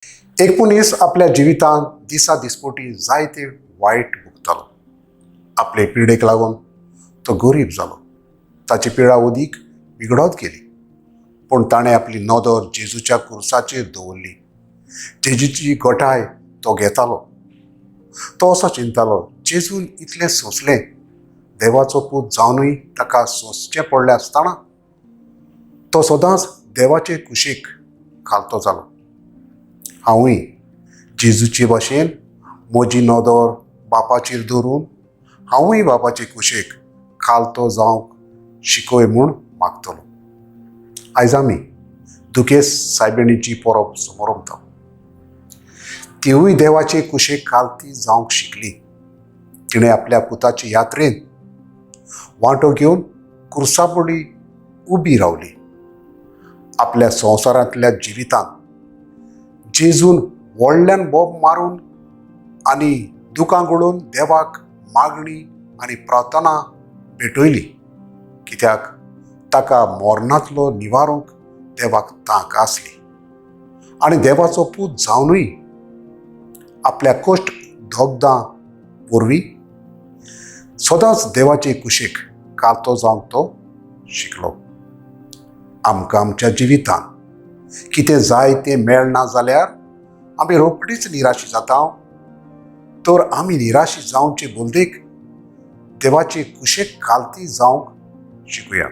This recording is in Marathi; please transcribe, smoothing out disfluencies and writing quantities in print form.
एक मनीस आपल्या जिवितांत दिसा दिसपोटी जायते वायट भोगतालो. आपले पिडेक लागून तो गरीब जालो. ताची पिडा उदीक बिगडत गेली. पूण ताणें आपली नदर जेजूच्या कुर्साचेर दवरली. जेजूची गोठाय तो घेतालो. तो असो चिंतालो, जेजून इतलें सोंसलें, देवाचो पूत जावनूय ताका सोंसचें पडलें आसतना तो सदांच देवाचे कुशीक घालतो जालो. हांवूय जेजूचे भाशेन म्हजी नदर बापाचेर दवरून हांवूय बापाचे कुशीक खालतो जावंक शिकोय म्हूण मागतलो. आयज आमी दुखेस्त सायबिणीची परब समोरमता. तिवूय देवाचे कुशेक खालती जावंक शिकली. तिणें आपल्या पुताचे यात्रेन वांटो घेवन कुर्सापोडी उबी रावली. आपल्या संवसारांतल्या जिवितांत जेजून व्हडल्यान बोब मारून आनी दुकां गळून देवाक मागणी आनी प्रार्थना भेटयली, कित्याक ताका मोरणांतलो निवारूंक देवाक तांक आसली. आनी देवाचो पूत जावनूय आपल्या कश्ट दोगदां वरवीं सदांच देवाचे कुशीक कालतो जावंक तो शिकलो. आमकां आमच्या जिवितांत कितें जाय तें मेळना जाल्यार आमी रोखडीच निराशी जाता. तर आमी निराशी जावचे बोलदेक देवाचे कुशेक खालती जावंक शिकुया.